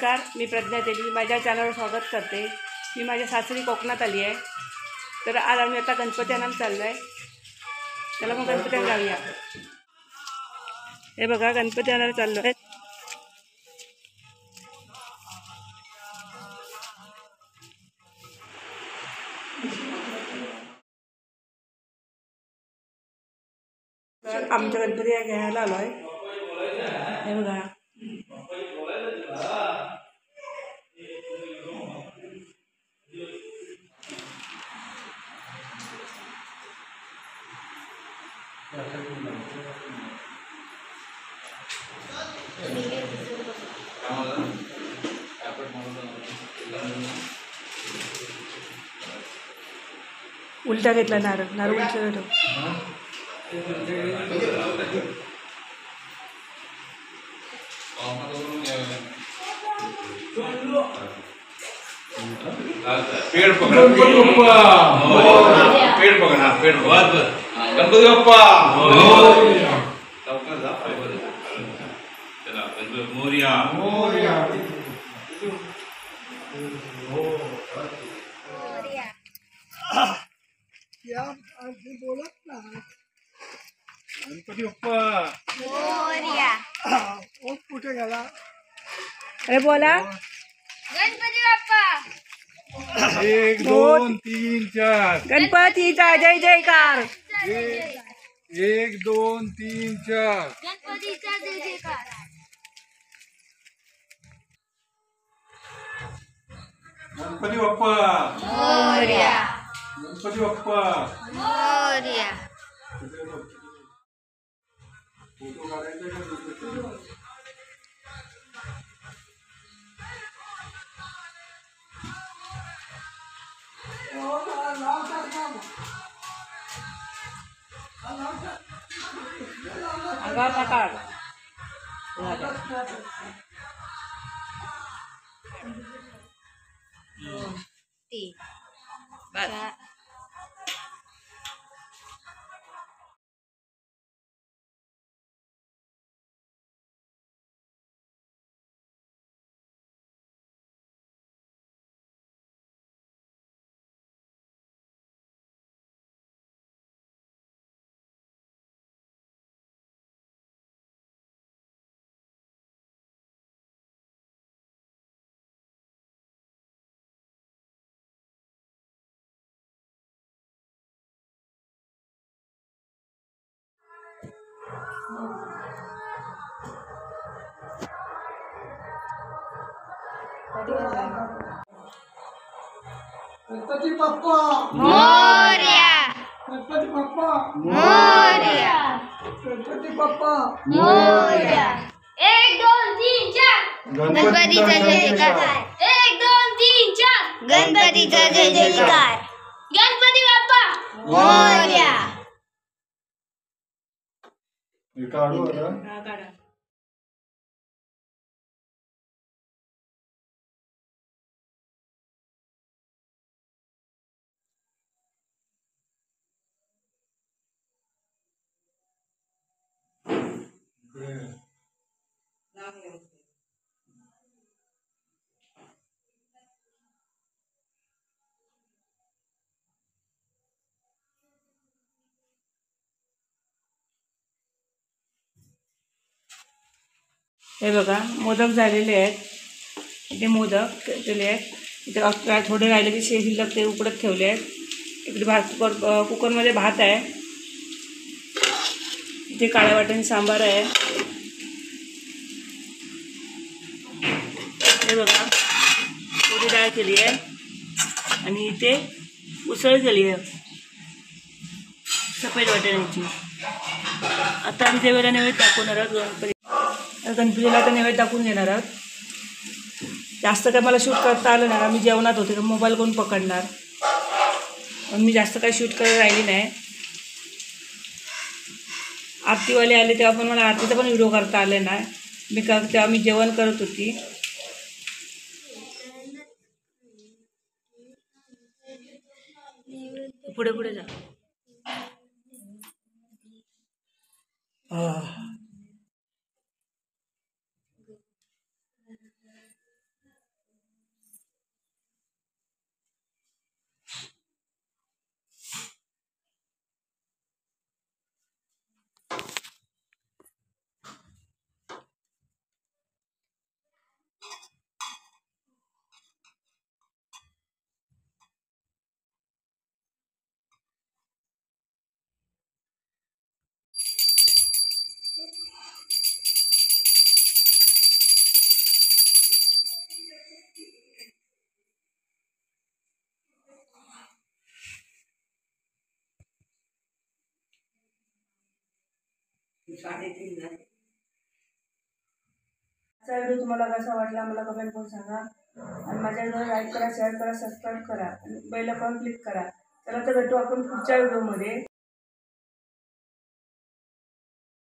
नमस्कार, मी प्रज्ञा तेली माझ्या चॅनलवर स्वागत करते। मी माझ्या सासरी कोकणात आली आहे। तर आज आम्ही आता गणपती आणायला चाललो आहे। चला मग गणपती आणायला जाऊया। हे बघा गणपती आणायला चाललो आहे। तर आमच्या गणपती घ्यायला आलो आहे। हे बघा उलटा घेतला नारळ उलटा घेतो। पेड़ पकड़ा पेड़ पकड़ा पेड़ गणपति बप्पा मोरिया मोरिया बोलत ना गणपति बप्पा मोरिया कुठे गेला? अरे बोला गणपती बाप्पा 1 2 3 4 गणपतीचा जय जयकार। 1 2 3 4 गणपतीचा जय जयकार। गणपति बप्पा मोरया गणपति बप्पा मोरया। फोटो काढायचा का? अंगावर टाका। गणपति बप्पा मोरया गणपति बप्पा मोरया गणपति बप्पा मोरया। 1 2 3 4 गणपतीचा जय जयकार। 1 2 3 4 गणपतीचा जय जयकार। गणपती बाप्पा मोरया। हे काढू आता। हा काढा। हे बघा मोदक झालेले आहेत। इथे मोदक केले आहेत। इथे थोडे राहिले की शिल्लक ते उकडत ठेवले आहेत। इकडे भात कुकरमध्ये भात आहे। इथे काळ्या वाटाणे सांबार आहे। हे बघा थोडी डाळ केली आहे आणि इथे उसळ केली आहे सफेद वाटाण्याची। आता आम्ही देवाला नैवेद्य दाखवणार आहोत। गणपतीला आता नैवेद्य दाखवून घेणार आहोत। जास्त काय मला शूट करता आलं नाही, आम्ही जेवणात होते तर मोबाईल कोण पकडणार, मी जास्त काय शूट करायला राहिली नाही। आरतीवाले आले तेव्हा पण मला आरतीचा पण व्हिडिओ करता आले नाही, तेव्हा मी जेवण करत होती। पुढे पुढे जा। आजचा व्हिडिओ तुम्हाला कसा वाटला मला कमेंट करून सांगा आणि माझ्या व्हिडिओला लाईक करा, शेअर करा, सबस्क्राईब करा आणि बेल आयकॉन क्लिक करा. चला तर भेटू आपण पुढच्या व्हिडिओमध्ये.